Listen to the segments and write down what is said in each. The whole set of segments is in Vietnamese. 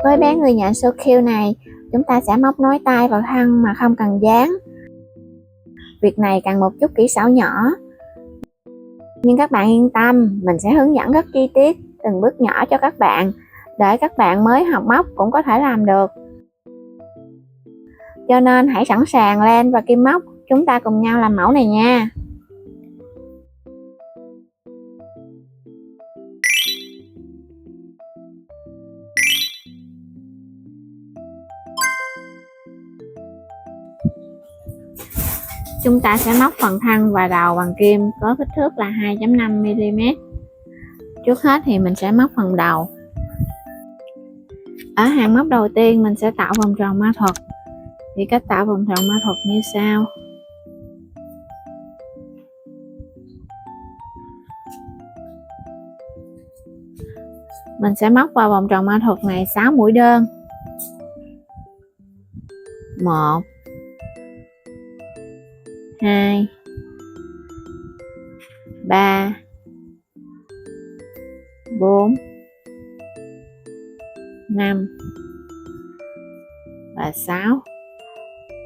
Với bé người nhện Socule này, chúng ta sẽ móc nối tay vào thân mà không cần dán. Việc này cần một chút kỹ xảo nhỏ, nhưng các bạn yên tâm, mình sẽ hướng dẫn rất chi tiết từng bước nhỏ cho các bạn, để các bạn mới học móc cũng có thể làm được. Cho nên hãy sẵn sàng len và kim móc, chúng ta cùng nhau làm mẫu này nha. Chúng ta sẽ móc phần thân và đầu bằng kim có kích thước là 2.5mm. Trước hết thì mình sẽ móc phần đầu. Ở hàng móc đầu tiên mình sẽ tạo vòng tròn ma thuật. Thì cách tạo vòng tròn ma thuật như sau. Mình sẽ móc vào vòng tròn ma thuật này 6 mũi đơn. 1 2 3 4 5 và 6.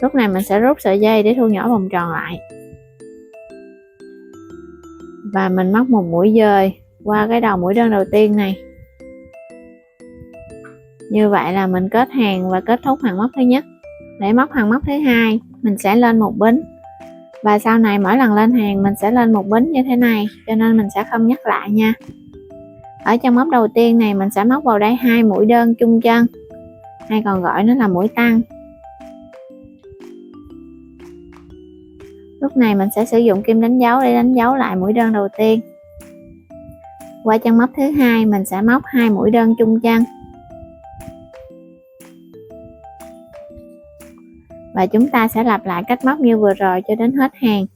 Lúc này mình sẽ rút sợi dây để thu nhỏ vòng tròn lại. Và mình móc một mũi dời qua cái đầu mũi đơn đầu tiên này. Như vậy là mình kết hàng và kết thúc hàng móc thứ nhất. Để móc hàng móc thứ hai, mình sẽ lên một bính. Và sau này mỗi lần lên hàng mình sẽ lên một bính như thế này, cho nên mình sẽ không nhắc lại nha. Ở trong móc đầu tiên này mình sẽ móc vào đây 2 mũi đơn chung chân, hay còn gọi nó là mũi tăng. Lúc này mình sẽ sử dụng kim đánh dấu để đánh dấu lại mũi đơn đầu tiên. Qua chân móc thứ hai mình sẽ móc 2 mũi đơn chung chân. Và chúng ta sẽ lặp lại cách móc như vừa rồi cho đến hết hàng.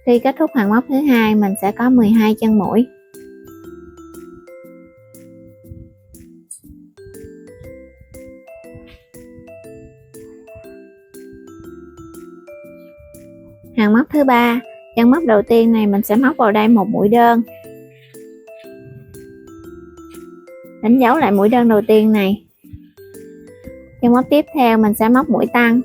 Khi kết thúc hàng móc thứ hai mình sẽ có 12 chân mũi. Hàng móc thứ ba, chân móc đầu tiên này mình sẽ móc vào đây một mũi đơn. Đánh dấu lại mũi đơn đầu tiên này. Chân móc tiếp theo mình sẽ móc mũi tăng.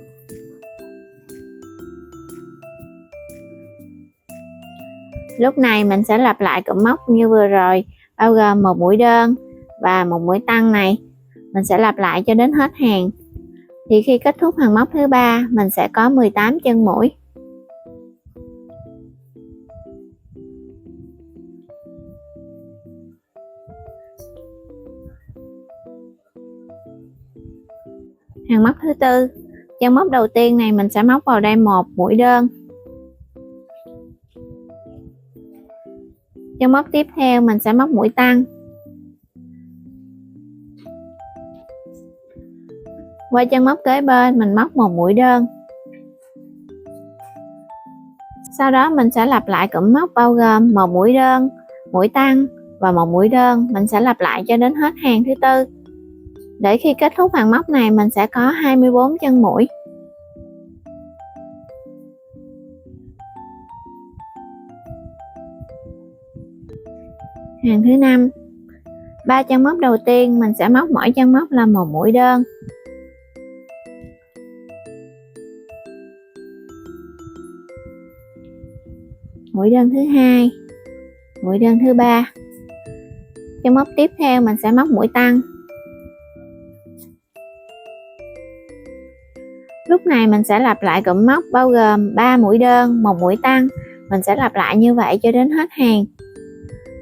Lúc này mình sẽ lặp lại cụm móc như vừa rồi, bao gồm một mũi đơn và một mũi tăng này. Mình sẽ lặp lại cho đến hết hàng. Thì khi kết thúc hàng móc thứ ba mình sẽ có 18 chân mũi. Hàng móc thứ tư, chân móc đầu tiên này mình sẽ móc vào đây một mũi đơn. Chân móc tiếp theo mình sẽ móc mũi tăng. Qua chân móc kế bên mình móc một mũi đơn. Sau đó mình sẽ lặp lại cụm móc bao gồm một mũi đơn, mũi tăng và một mũi đơn. Mình sẽ lặp lại cho đến hết hàng thứ tư. Để khi kết thúc hàng móc này mình sẽ có 24 chân mũi. Hàng thứ năm, 3 chân móc đầu tiên mình sẽ móc mỗi chân móc là một mũi đơn. Mũi đơn thứ hai, mũi đơn thứ ba. Chân móc tiếp theo mình sẽ móc mũi tăng. Lúc này mình sẽ lặp lại cụm móc bao gồm 3 mũi đơn, một mũi tăng. Mình sẽ lặp lại như vậy cho đến hết hàng.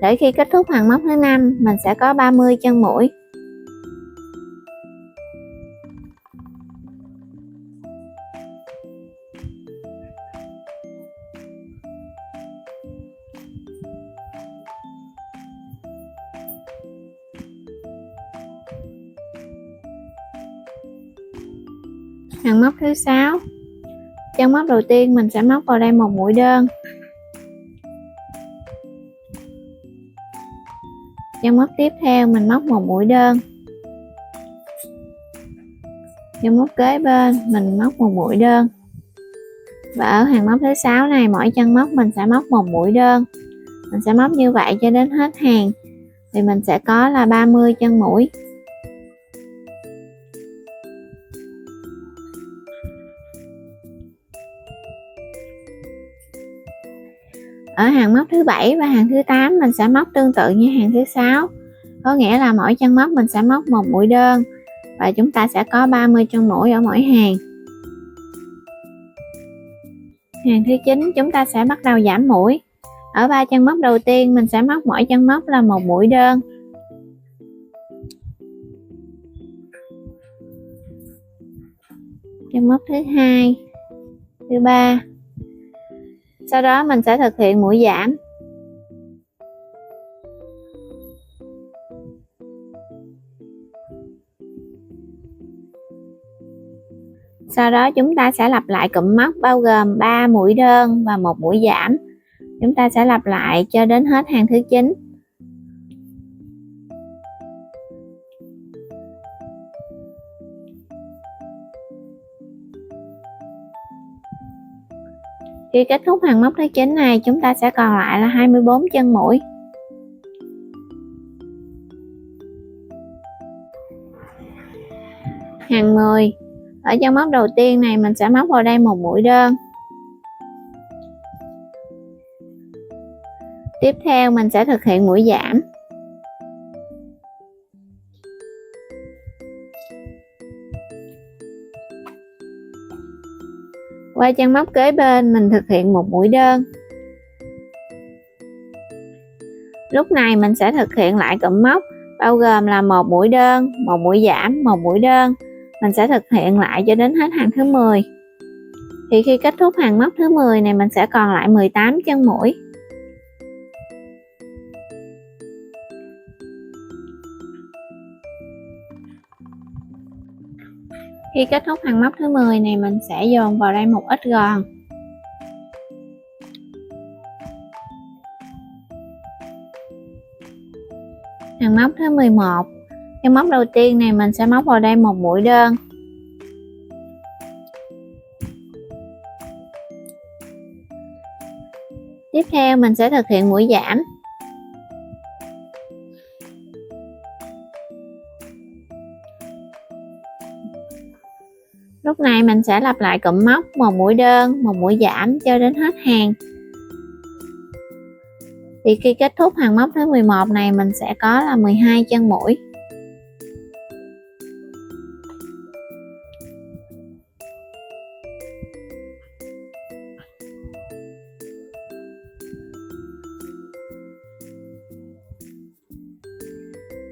Để khi kết thúc hàng móc thứ 5 mình sẽ có 30 chân mũi. Hàng móc thứ 6, chân móc đầu tiên mình sẽ móc vào đây một mũi đơn. Chân móc tiếp theo mình móc một mũi đơn. Chân móc kế bên mình móc một mũi đơn. Và ở hàng móc thứ 6 này mỗi chân móc mình sẽ móc một mũi đơn. Mình sẽ móc như vậy cho đến hết hàng. thì mình sẽ có là 30 chân mũi. Ở hàng móc thứ 7 và hàng thứ 8 mình sẽ móc tương tự như hàng thứ 6, có nghĩa là mỗi chân móc mình sẽ móc một mũi đơn và chúng ta sẽ có 30 chân mũi ở mỗi hàng. Hàng thứ 9 chúng ta sẽ bắt đầu giảm mũi. Ở 3 chân móc đầu tiên mình sẽ móc mỗi chân móc là một mũi đơn. Chân móc thứ 2, thứ 3. Sau đó mình sẽ thực hiện mũi giảm. Sau đó chúng ta sẽ lặp lại cụm móc bao gồm 3 mũi đơn và một mũi giảm. Chúng ta sẽ lặp lại cho đến hết hàng thứ 9. Khi kết thúc hàng móc thứ 9 này, chúng ta sẽ còn lại là 24 chân mũi. Hàng 10. Ở chân móc đầu tiên này mình sẽ móc vào đây một mũi đơn. Tiếp theo mình sẽ thực hiện mũi giảm. Qua chân móc kế bên mình thực hiện một mũi đơn. Lúc này mình sẽ thực hiện lại cụm móc bao gồm là một mũi đơn, một mũi giảm, một mũi đơn. Mình sẽ thực hiện lại cho đến hết hàng thứ 10. Thì khi kết thúc hàng móc thứ 10 này mình sẽ còn lại 18 chân mũi. Khi kết thúc hàng móc thứ 10 này mình sẽ dồn vào đây một ít gòn. Hàng móc thứ 11. Chân móc đầu tiên này mình sẽ móc vào đây một mũi đơn. Tiếp theo mình sẽ thực hiện mũi giảm. Lúc này mình sẽ lặp lại cụm móc một mũi đơn, một mũi giảm cho đến hết hàng. Thì khi kết thúc hàng móc thứ 11 này mình sẽ có là 12 chân mũi.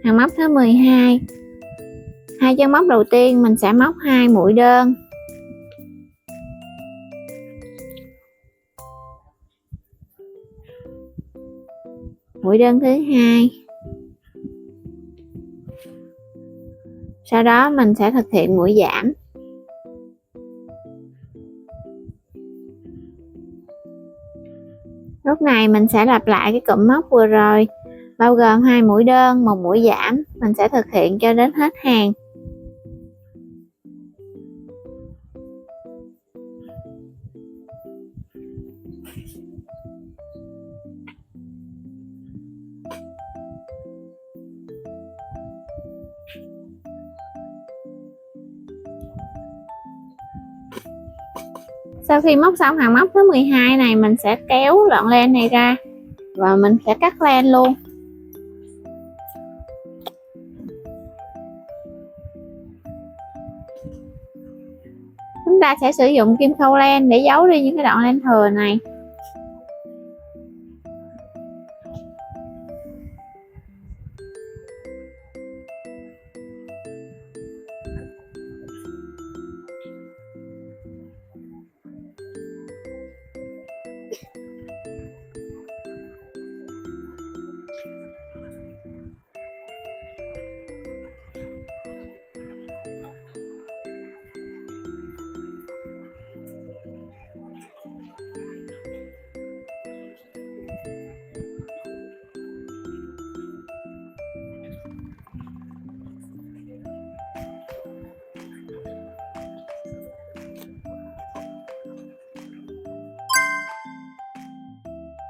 Hàng móc thứ 12. Hai chân móc đầu tiên mình sẽ móc 2 mũi đơn. Mũi đơn thứ 2. Sau đó mình sẽ thực hiện mũi giảm. Lúc này mình sẽ lặp lại cái cụm móc vừa rồi bao gồm 2 mũi đơn, một mũi giảm. Mình sẽ thực hiện cho đến hết hàng. Sau khi móc xong hàng móc thứ 12 này mình sẽ kéo lọn len này ra và mình sẽ cắt len luôn. Chúng ta sẽ sử dụng kim khâu len để giấu đi những cái đoạn len thừa này.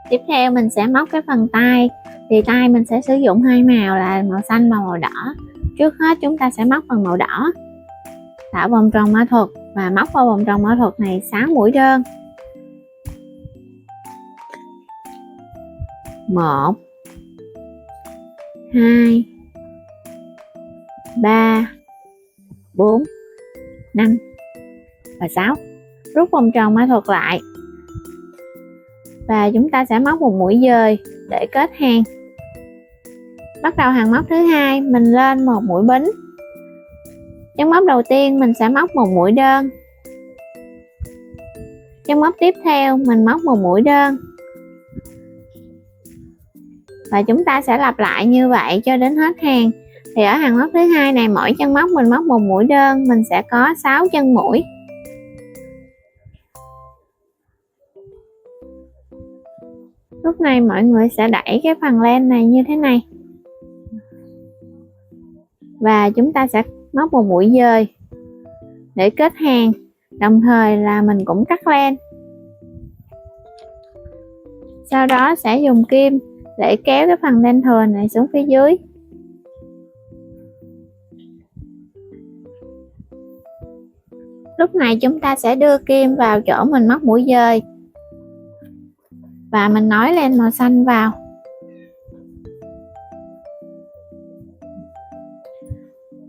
Tiếp theo mình sẽ móc cái phần tay Thì tay mình sẽ sử dụng hai màu là màu xanh và màu đỏ. Trước hết chúng ta sẽ móc bằng màu đỏ, tạo vòng tròn mã thuật và móc vào vòng tròn mã thuật này 6 mũi đơn. 1 2 3 4 5 và 6. Rút vòng tròn mã thuật lại và chúng ta sẽ móc một mũi dời để kết hàng. Bắt đầu hàng móc thứ hai, mình lên một mũi bính. Chân móc đầu tiên mình sẽ móc một mũi đơn. Chân móc tiếp theo mình móc một mũi đơn. Và chúng ta sẽ lặp lại như vậy cho đến hết hàng. Thì ở hàng móc thứ hai này, mỗi chân móc mình móc một mũi đơn, mình sẽ có 6 chân mũi. Lúc này mọi người sẽ đẩy cái phần len này như thế này. Và chúng ta sẽ móc một mũi dời để kết hàng, đồng thời là mình cũng cắt len. Sau đó sẽ dùng kim để kéo cái phần len thừa này xuống phía dưới. Lúc này chúng ta sẽ đưa kim vào chỗ mình móc mũi dời và mình nối len màu xanh vào.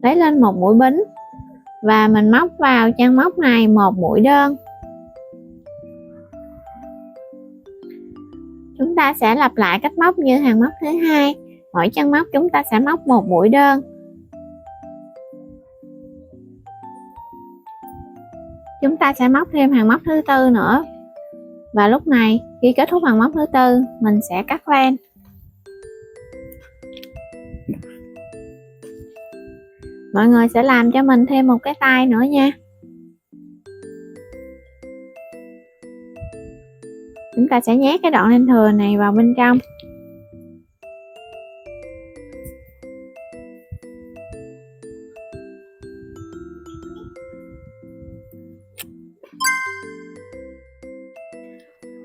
Lấy lên một mũi bính và mình móc vào chân móc này một mũi đơn. Chúng ta sẽ lặp lại cách móc như hàng móc thứ hai, mỗi chân móc chúng ta sẽ móc một mũi đơn. Chúng ta sẽ móc thêm hàng móc thứ tư nữa. Và lúc này khi kết thúc hàng móc thứ tư, mình sẽ cắt len. Mọi người sẽ làm cho mình thêm một cái tay nữa nha. Chúng ta sẽ nhét cái đoạn len thừa này vào bên trong.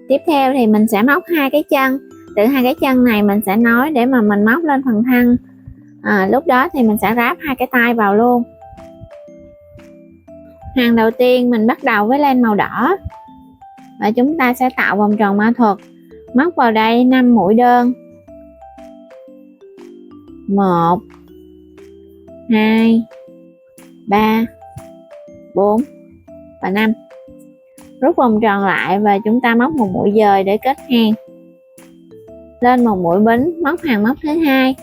Tiếp theo thì mình sẽ móc hai cái chân. Từ hai cái chân này mình sẽ nối để mà mình móc lên phần thân. Lúc đó thì mình sẽ ráp hai cái tay vào luôn. Hàng đầu tiên mình bắt đầu với len màu đỏ và chúng ta sẽ tạo vòng tròn mã thuật, móc vào đây 5 mũi đơn. 1 2 3 4 và 5. Rút vòng tròn lại và chúng ta móc một mũi dời để kết hàng. Lên một mũi bính, móc hàng móc thứ hai.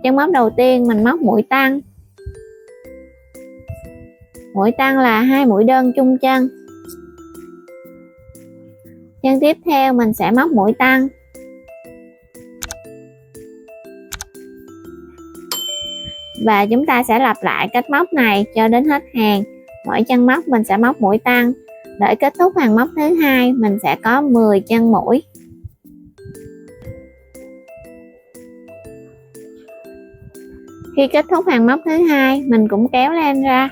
Chân móc đầu tiên mình móc mũi tăng. Mũi tăng là 2 mũi đơn chung chân. Chân tiếp theo mình sẽ móc mũi tăng. Và chúng ta sẽ lặp lại cách móc này cho đến hết hàng. Mỗi chân móc mình sẽ móc mũi tăng. Để kết thúc hàng móc thứ hai, mình sẽ có 10 chân mũi. Khi kết thúc hàng móc thứ hai, mình cũng kéo len ra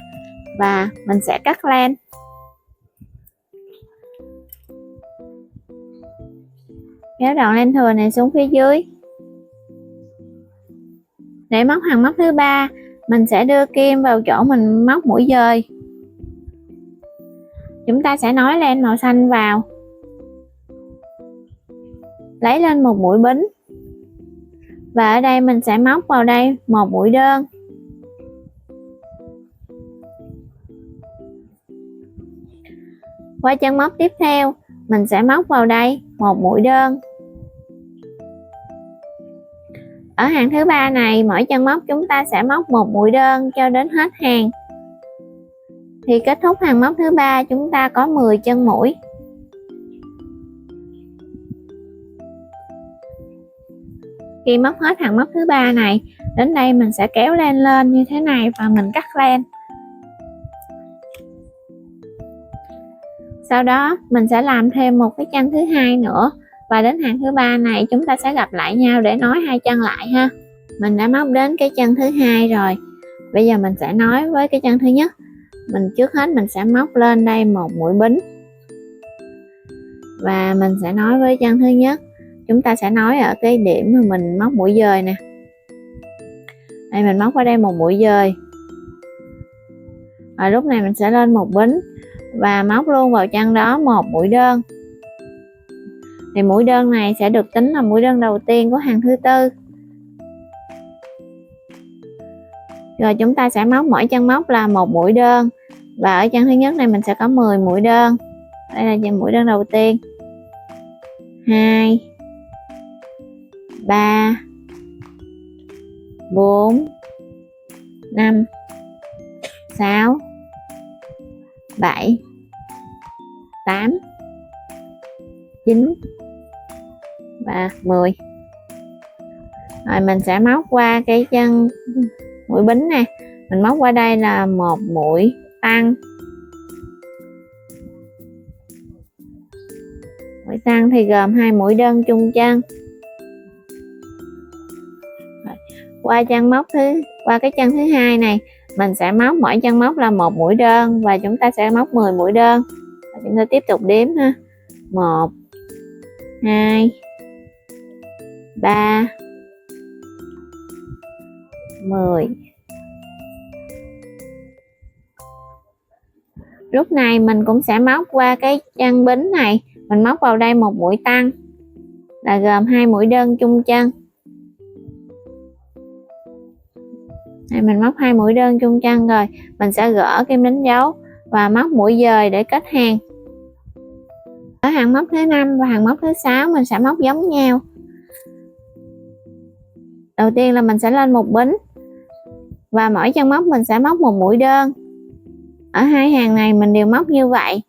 và mình sẽ cắt len. Kéo đoạn len thừa này xuống phía dưới. Để móc hàng móc thứ ba, mình sẽ đưa kim vào chỗ mình móc mũi dời. Chúng ta sẽ nối len màu xanh vào. Lấy lên một mũi bính. Và ở đây mình sẽ móc vào đây một mũi đơn. Qua chân móc tiếp theo, mình sẽ móc vào đây một mũi đơn. Ở hàng thứ ba này, mỗi chân móc chúng ta sẽ móc một mũi đơn cho đến hết hàng. Thì kết thúc hàng móc thứ ba, chúng ta có 10 chân mũi. Khi móc hết hàng móc thứ ba này, đến đây mình sẽ kéo len lên như thế này và mình cắt len. Sau đó mình sẽ làm thêm một cái chân thứ hai nữa, và đến hàng thứ ba này chúng ta sẽ gặp lại nhau để nối hai chân lại ha. Mình đã móc đến cái chân thứ hai rồi, bây giờ mình sẽ nối với cái chân thứ nhất. Mình trước hết mình sẽ móc lên đây một mũi bính và mình sẽ nối với chân thứ nhất. chúng ta sẽ nối ở cái điểm mà mình móc mũi dời nè. Đây mình móc ở đây một mũi dời. Rồi lúc này mình sẽ lên một bính và móc luôn vào chân đó một mũi đơn. Thì mũi đơn này sẽ được tính là mũi đơn đầu tiên của hàng thứ tư. Rồi chúng ta sẽ móc mỗi chân móc là một mũi đơn, và ở chân thứ nhất này mình sẽ có 10 mũi đơn. Đây là chân mũi đơn đầu tiên. 2 3 4 5 6 7 8 9 và 10. Rồi mình sẽ móc qua cái chân mũi bính nè, mình móc qua đây là một mũi tăng. Mũi tăng thì gồm 2 mũi đơn chung chân. Qua cái chân thứ hai này mình sẽ móc mỗi chân móc là một mũi đơn, và chúng ta sẽ móc 10 mũi đơn. Và chúng ta tiếp tục đếm ha. 1 2 3 10. Lúc này mình cũng sẽ móc qua cái chân bính này, mình móc vào đây một mũi tăng là gồm 2 mũi đơn chung chân. Đây mình móc 2 mũi đơn chung chân rồi, mình sẽ gỡ kim đánh dấu và móc mũi dời để kết hàng. Ở hàng móc thứ 5 và hàng móc thứ 6 mình sẽ móc giống nhau. Đầu tiên là mình sẽ lên một bính và mỗi chân móc mình sẽ móc một mũi đơn. Ở hai hàng này mình đều móc như vậy,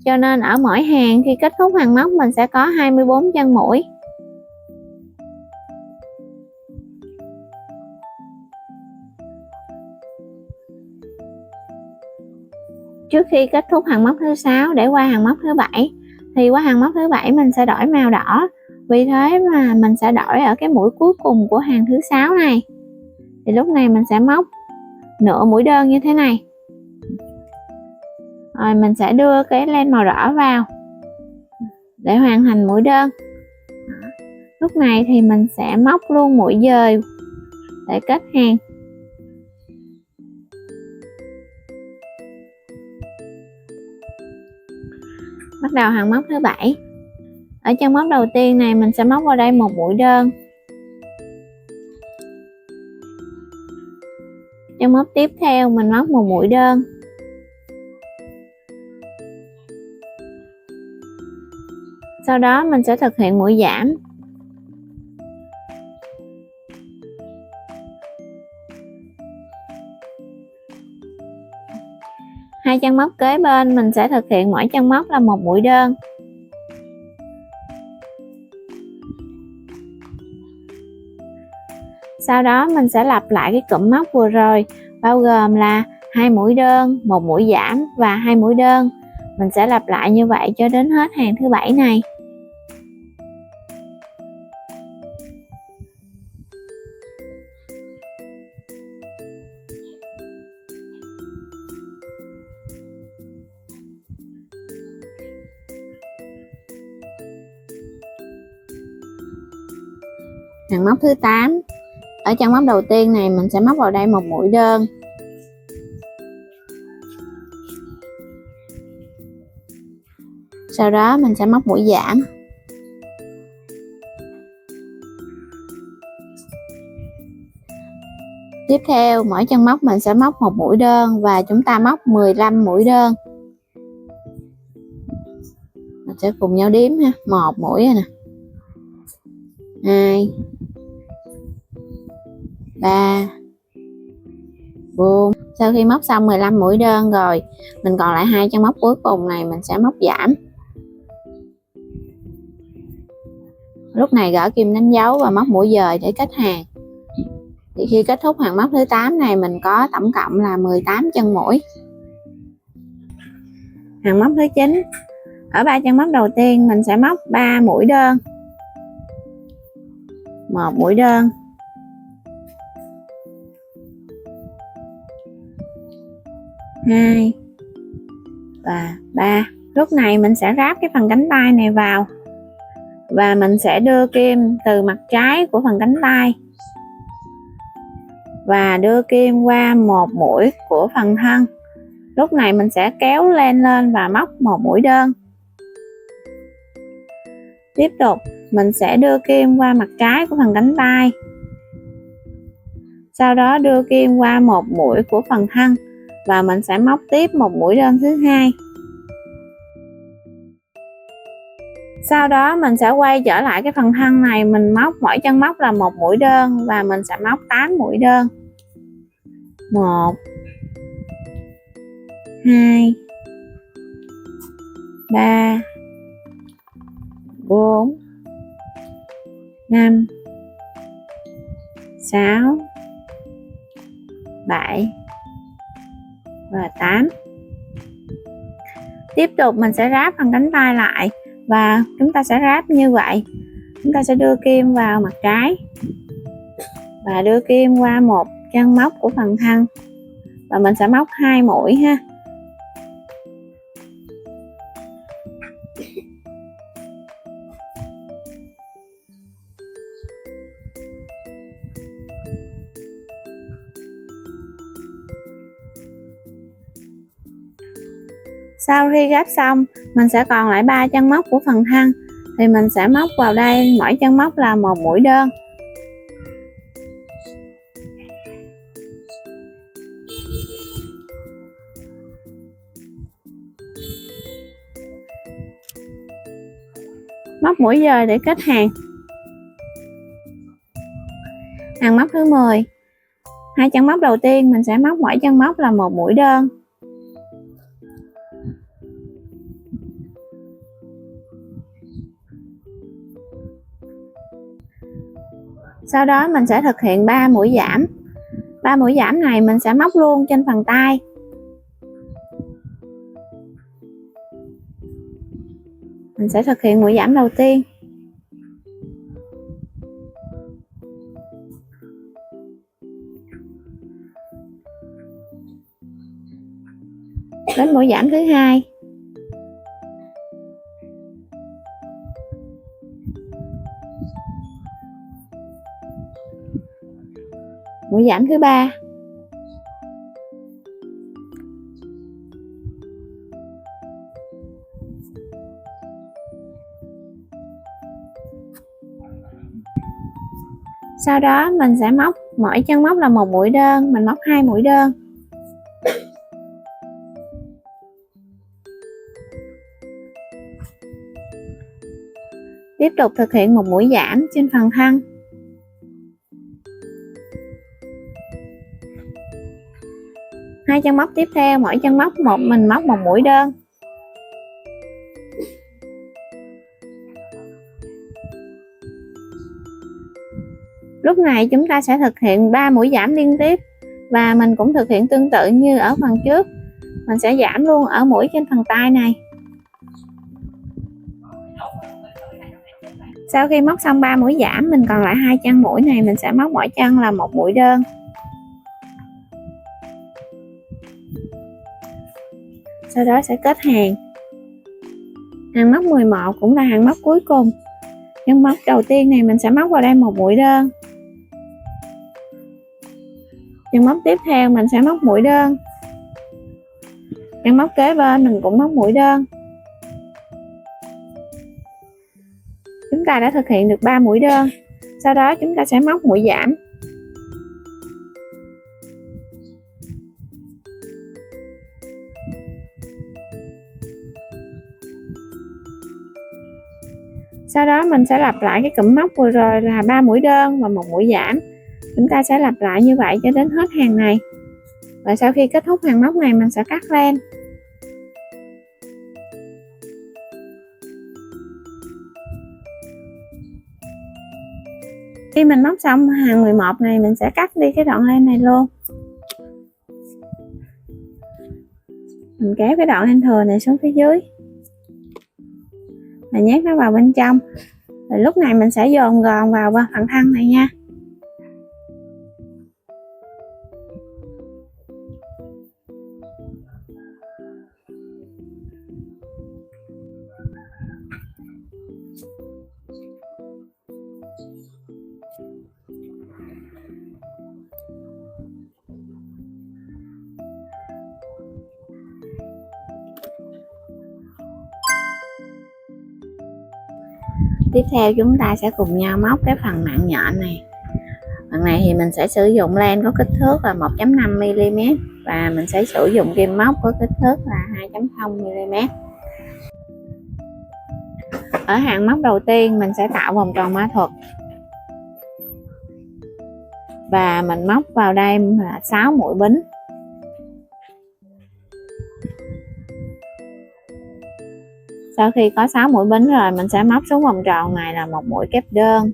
cho nên ở mỗi hàng khi kết thúc hàng móc mình sẽ có 24 chân mũi. Trước khi kết thúc hàng móc thứ 6 để qua hàng móc thứ 7 thì qua hàng móc thứ 7 mình sẽ đổi màu đỏ. Vì thế mà mình sẽ đổi ở cái mũi cuối cùng của hàng thứ 6 này. Thì lúc này mình sẽ móc nửa mũi đơn như thế này. Rồi mình sẽ đưa cái len màu đỏ vào để hoàn thành mũi đơn. Lúc này thì mình sẽ móc luôn mũi dời để kết hàng. Bắt đầu hàng móc thứ 7. Ở chân móc đầu tiên này mình sẽ móc vào đây một mũi đơn. Chân móc tiếp theo mình móc một mũi đơn. Sau đó mình sẽ thực hiện mũi giảm. Hai chân móc kế bên mình sẽ thực hiện mỗi chân móc là một mũi đơn. Sau đó mình sẽ lặp lại cái cụm móc vừa rồi, bao gồm là 2 mũi đơn, một mũi giảm và 2 mũi đơn. Mình sẽ lặp lại như vậy cho đến hết hàng thứ 7 này. Hàng móc thứ 8. Ở chân móc đầu tiên này mình sẽ móc vào đây một mũi đơn. Sau đó mình sẽ móc mũi giảm. Tiếp theo mỗi chân móc mình sẽ móc một mũi đơn và chúng ta móc 15 mũi đơn. Mình sẽ cùng nhau đếm ha. 1 mũi rồi nè. 2 3 4. Sau khi móc xong 15 mũi đơn rồi, mình còn lại 2 chân móc cuối cùng này mình sẽ móc giảm. Lúc này gỡ kim đánh dấu và móc mũi dời để kết hàng. Thì khi kết thúc hàng móc thứ 8 này mình có tổng cộng là 18 chân mũi. Hàng móc thứ 9. Ở 3 chân móc đầu tiên mình sẽ móc 3 mũi đơn. 1 mũi đơn. 2 và 3. Lúc này mình sẽ ráp cái phần cánh tay này vào và mình sẽ đưa kim từ mặt trái của phần cánh tay và đưa kim qua một mũi của phần thân. Lúc này mình sẽ kéo len lên và móc một mũi đơn. Tiếp tục mình sẽ đưa kim qua mặt trái của phần cánh tay, sau đó đưa kim qua một mũi của phần thân và mình sẽ móc tiếp một mũi đơn thứ hai. Sau đó mình sẽ quay trở lại cái phần thân này, mình móc mỗi chân móc là một mũi đơn và mình sẽ móc 8 mũi đơn. 1 2 3 4 5 6 7 và 8. Tiếp tục mình sẽ ráp phần cánh tay lại và chúng ta sẽ ráp như vậy. Chúng ta sẽ đưa kim vào mặt trái và đưa kim qua một chân móc của phần thân và mình sẽ móc 2 mũi ha. Sau khi gáp xong, mình sẽ còn lại 3 chân móc của phần thân thì mình sẽ móc vào đây, mỗi chân móc là một mũi đơn. Móc mũi dời để kết hàng. Hàng móc thứ 10. Hai chân móc đầu tiên mình sẽ móc mỗi chân móc là một mũi đơn. Sau đó mình sẽ thực hiện 3 mũi giảm. 3 mũi giảm này mình sẽ móc luôn trên phần tay. Mình sẽ thực hiện mũi giảm đầu tiên. Đến mũi giảm thứ hai. Mũi giảm thứ ba. Sau đó mình sẽ móc mỗi chân móc là một mũi đơn, mình móc 2 mũi đơn. Tiếp tục thực hiện một mũi giảm trên phần thân. Hai chân móc tiếp theo, mỗi chân móc mình móc một mũi đơn. Lúc này chúng ta sẽ thực hiện 3 mũi giảm liên tiếp và mình cũng thực hiện tương tự như ở phần trước. Mình sẽ giảm luôn ở mũi trên phần tay này. Sau khi móc xong 3 mũi giảm, mình còn lại 2 chân mũi này, mình sẽ móc mỗi chân là một mũi đơn. Sau đó sẽ kết hàng. Hàng móc 11 cũng là hàng móc cuối cùng. Chân móc đầu tiên này mình sẽ móc vào đây một mũi đơn. Chân móc tiếp theo mình sẽ móc mũi đơn. Chân móc kế bên mình cũng móc mũi đơn. Chúng ta đã thực hiện được 3 mũi đơn. Sau đó chúng ta sẽ móc mũi giảm. Sau đó mình sẽ lặp lại cái cụm móc vừa rồi là 3 mũi đơn và một mũi giảm. Chúng ta sẽ lặp lại như vậy cho đến hết hàng này. Và sau khi kết thúc hàng móc này mình sẽ cắt len. Khi mình móc xong hàng 11 này mình sẽ cắt đi cái đoạn len này luôn. Mình kéo cái đoạn len thừa này xuống phía dưới và nhét nó vào bên trong. Rồi lúc này mình sẽ dồn gòn vào phần thân này nha. Tiếp theo chúng ta sẽ cùng nhau móc cái phần mặn nhọn này. Phần này thì mình sẽ sử dụng len có kích thước là 1.5mm và mình sẽ sử dụng kim móc có kích thước là 2.0mm. Ở hàng móc đầu tiên mình sẽ tạo vòng tròn mã thuật và mình móc vào đây là 6 mũi bính. Sau khi có 6 mũi bính rồi mình sẽ móc xuống vòng tròn này là một mũi kép đơn.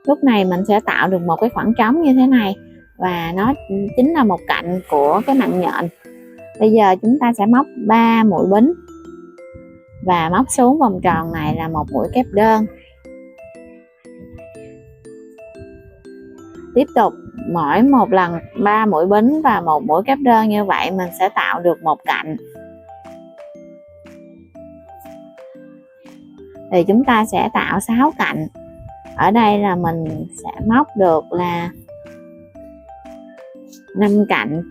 Lúc này mình sẽ tạo được một cái khoảng trống như thế này và nó chính là một cạnh của cái mặn nhọn. Bây giờ chúng ta sẽ móc 3 mũi bính và móc xuống vòng tròn này là một mũi kép đơn. Tiếp tục mỗi một lần 3 mũi bính và một mũi kép đơn như vậy mình sẽ tạo được một cạnh. Thì chúng ta sẽ tạo 6 cạnh. Ở đây là mình sẽ móc được là 5 cạnh.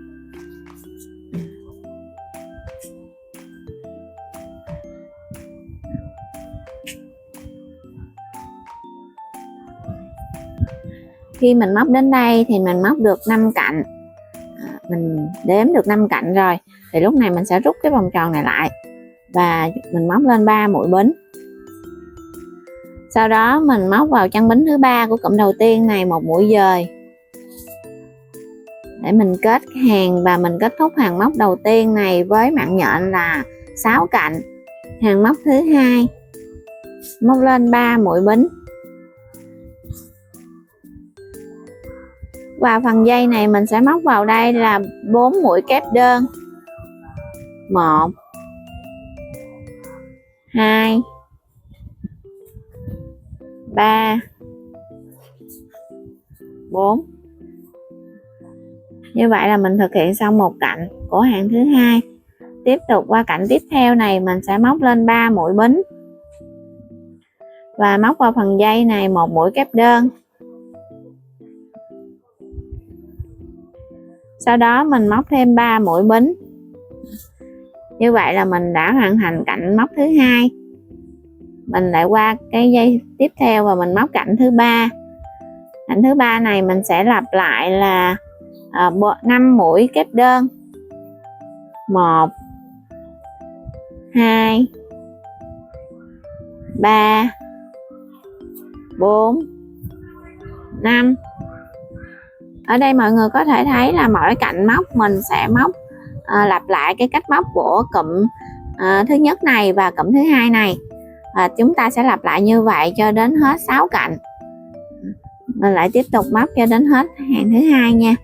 Khi mình móc đến đây thì mình móc được 5 cạnh. Mình đếm được 5 cạnh rồi thì lúc này mình sẽ rút cái vòng tròn này lại và mình móc lên 3 mũi bính. Sau đó mình móc vào chân bính thứ 3 của cụm đầu tiên này một mũi dời để mình kết hàng và mình kết thúc hàng móc đầu tiên này với mặn nhọn là 6 cạnh. Hàng móc thứ 2 móc lên 3 mũi bính. Và phần dây này mình sẽ móc vào đây là 4 mũi kép đơn. 1 2 3 4. Như vậy là mình thực hiện xong một cạnh của hàng thứ 2. Tiếp tục qua cạnh tiếp theo này mình sẽ móc lên 3 mũi bính và móc vào phần dây này một mũi kép đơn. Sau đó mình móc thêm 3 mũi bính. Như vậy là mình đã hoàn thành cạnh móc thứ 2. Mình lại qua cái dây tiếp theo và mình móc cạnh thứ 3. Cạnh thứ 3 này mình sẽ lặp lại là 5 mũi kép đơn. 1 2 3 4 5. Ở đây mọi người có thể thấy là mỗi cạnh móc mình sẽ móc lặp lại cái cách móc của cụm thứ nhất này và cụm thứ 2 này. Chúng ta sẽ lặp lại như vậy cho đến hết 6 cạnh. Mình lại tiếp tục móc cho đến hết hàng thứ 2 nha.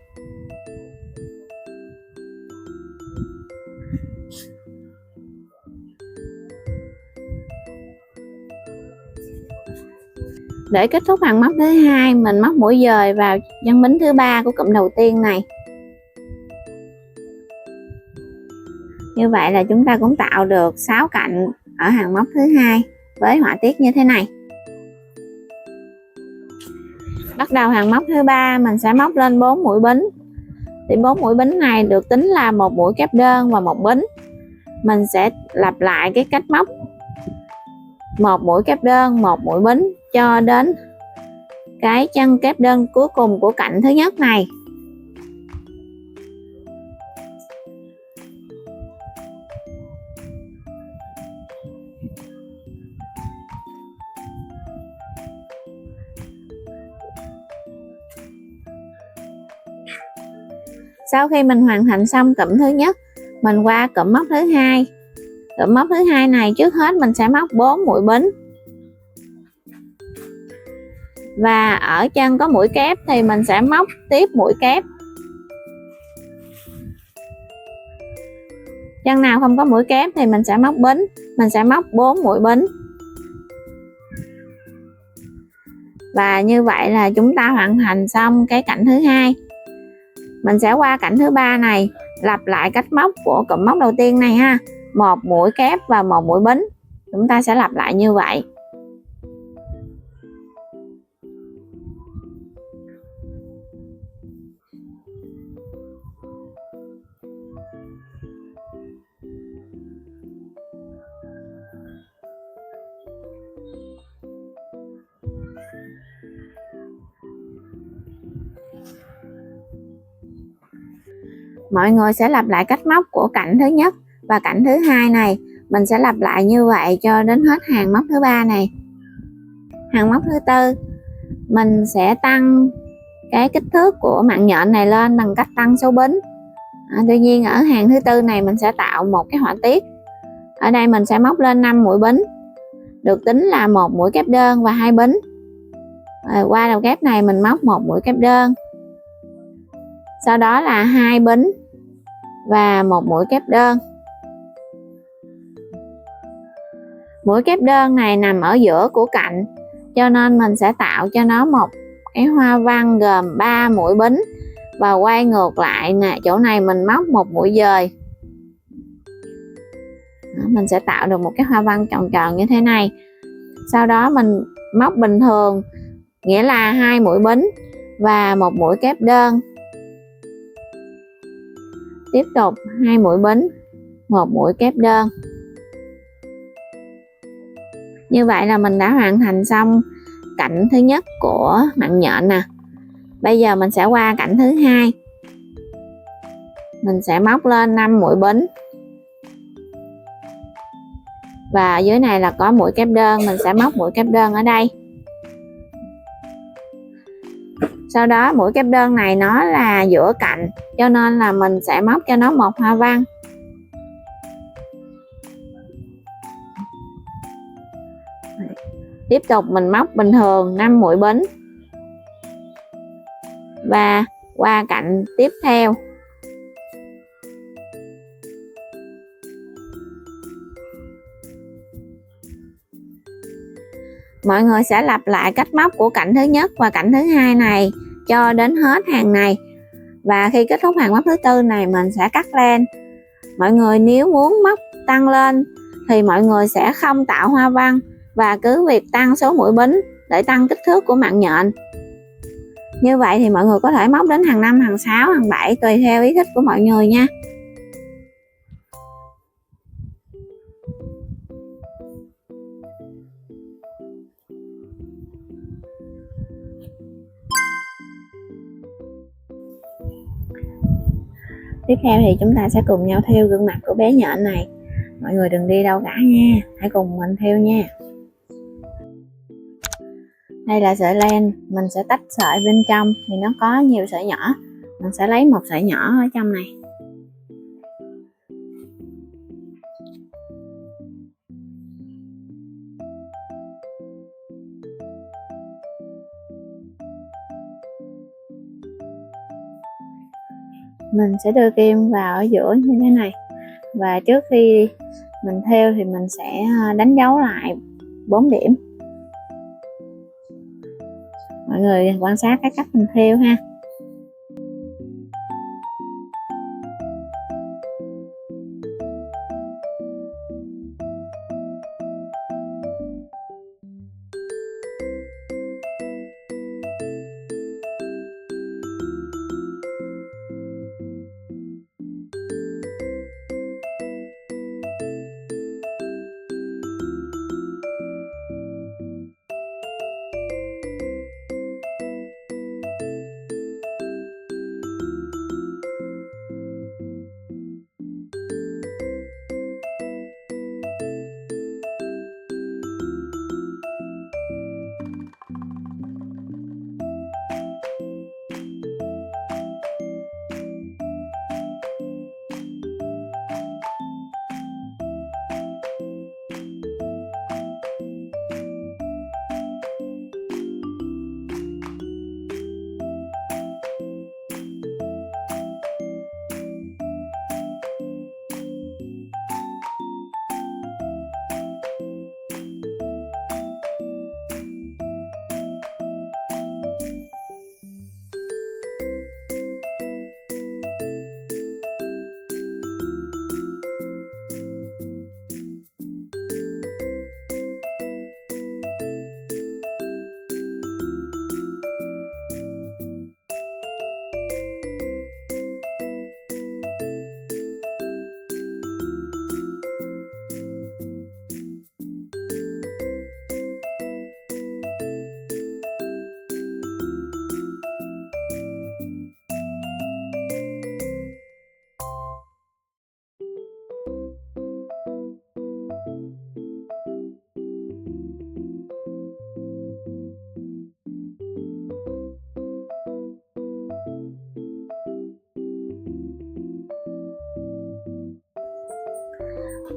Để kết thúc hàng móc thứ 2 mình móc mũi dời vào chân bính thứ 3 của cụm đầu tiên này. Như vậy là chúng ta cũng tạo được 6 cạnh ở hàng móc thứ 2 với họa tiết như thế này. Bắt đầu hàng móc thứ 3 mình sẽ móc lên 4 mũi bính. Thì 4 mũi bính này được tính là một mũi kép đơn và một bính. Mình sẽ lặp lại cái cách móc một mũi kép đơn, một mũi bính cho đến cái chân kép đơn cuối cùng của cạnh thứ nhất này. Sau khi mình hoàn thành xong cụm thứ nhất, mình qua cụm móc thứ 2. Cụm móc thứ 2 này trước hết mình sẽ móc 4 mũi bính. Và ở chân có mũi kép thì mình sẽ móc tiếp mũi kép. Chân nào không có mũi kép thì mình sẽ móc bính. Mình sẽ móc 4 mũi bính. Và như vậy là chúng ta hoàn thành xong cái cạnh thứ 2. Mình sẽ qua cạnh thứ 3 này, lặp lại cách móc của cụm móc đầu tiên này ha. Một mũi kép và một mũi bính. Chúng ta sẽ lặp lại như vậy. Mọi người sẽ lặp lại cách móc của cạnh thứ nhất và cạnh thứ hai này. Mình sẽ lặp lại như vậy cho đến hết hàng móc thứ ba này. Hàng móc thứ tư mình sẽ tăng cái kích thước của mạng nhện này lên bằng cách tăng số bính. Tuy nhiên ở hàng thứ tư này mình sẽ tạo một cái họa tiết. Ở đây mình sẽ móc lên 5 mũi bính, được tính là 1 mũi kép đơn và 2 bính. Qua đầu kép này mình móc 1 mũi kép đơn, sau đó là 2 bính và 1 mũi kép đơn. Mũi kép đơn này nằm ở giữa của cạnh, cho nên mình sẽ tạo cho nó một cái hoa văn gồm 3 mũi bính và quay ngược lại nè, chỗ này mình móc 1 mũi dời. Mình sẽ tạo được một cái hoa văn tròn tròn như thế này. Sau đó mình móc bình thường, nghĩa là 2 mũi bính và 1 mũi kép đơn. Tiếp tục 2 mũi bính, 1 mũi kép đơn. Như vậy là mình đã hoàn thành xong cạnh thứ nhất của mạng nhện nè. Bây giờ mình sẽ qua cạnh thứ hai. Mình sẽ móc lên 5 mũi bính và dưới này là có mũi kép đơn, mình sẽ móc mũi kép đơn ở đây. Sau đó mũi kép đơn này nó là giữa cạnh, cho nên là mình sẽ móc cho nó một hoa văn. Tiếp tục mình móc bình thường 5 mũi bính và qua cạnh tiếp theo. Mọi người sẽ lặp lại cách móc của cạnh thứ nhất và cạnh thứ hai này cho đến hết hàng này. Và khi kết thúc hàng móc thứ tư này mình sẽ cắt len. Mọi người nếu muốn móc tăng lên thì mọi người sẽ không tạo hoa văn và cứ việc tăng số mũi bính để tăng kích thước của mạng nhện. Như vậy thì mọi người có thể móc đến hàng 5, hàng 6, hàng 7 tùy theo ý thích của mọi người nha. Tiếp theo thì chúng ta sẽ cùng nhau thêu gương mặt của bé nhện này. Mọi người đừng đi đâu cả nha, hãy cùng mình thêu nha. Đây là sợi len, mình sẽ tách sợi bên trong thì nó có nhiều sợi nhỏ. Mình sẽ lấy một sợi nhỏ ở trong này. Mình sẽ đưa kim vào ở giữa như thế này. Và trước khi mình thêu thì mình sẽ đánh dấu lại 4 điểm. Mọi người quan sát cái cách mình thêu ha.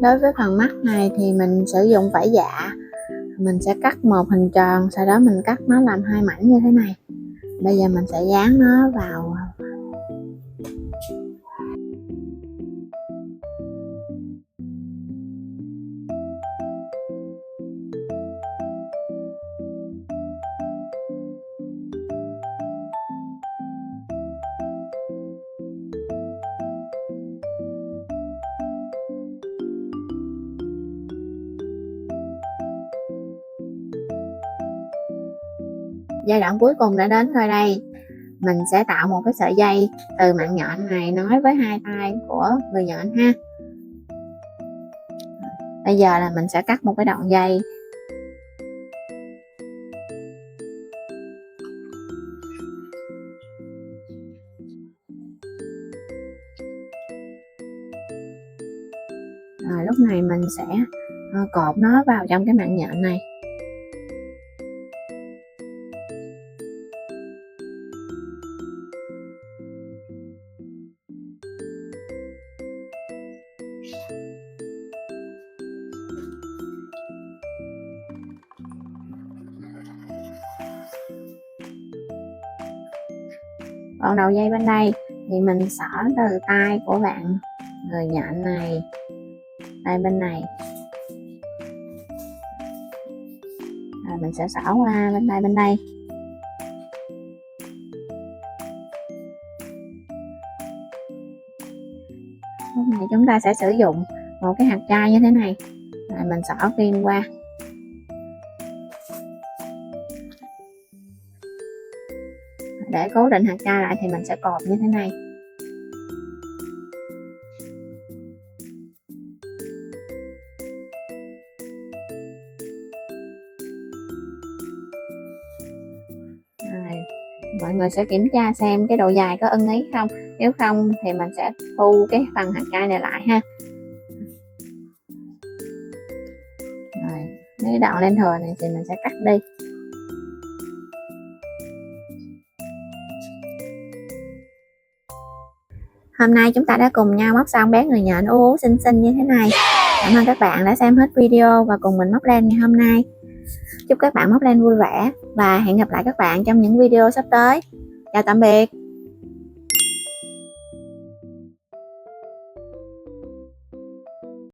Đối với phần mắt này thì mình sử dụng vải dạ. Mình sẽ cắt một hình tròn, sau đó mình cắt nó làm 2 mảnh như thế này. Bây giờ mình sẽ dán nó vào. Giai đoạn cuối cùng đã đến rồi đây. Mình sẽ tạo một cái sợi dây từ mạng nhọn này nối với hai tay của người nhện ha. Bây giờ là mình sẽ cắt một cái đoạn dây. Rồi lúc này mình sẽ cột nó vào trong cái mạng nhện này. Còn đầu dây bên đây thì mình xỏ từ tay của bạn người nhện này tay bên này, rồi mình sẽ xỏ qua bên tay bên đây. Lúc này chúng ta sẽ sử dụng một cái hạt trai như thế này, rồi mình xỏ kim qua. Để cố định hạt trai lại thì mình sẽ cột như thế này. Rồi, mọi người sẽ kiểm tra xem cái độ dài có ưng ý không. Nếu không thì mình sẽ thu cái phần hạt trai này lại ha. Rồi, mấy đoạn lên thừa này thì mình sẽ cắt đi. Hôm nay chúng ta đã cùng nhau móc xong bé người nhện ú ú xinh xinh như thế này. Cảm ơn các bạn đã xem hết video và cùng mình móc len ngày hôm nay. Chúc các bạn móc len vui vẻ và hẹn gặp lại các bạn trong những video sắp tới. Chào tạm biệt.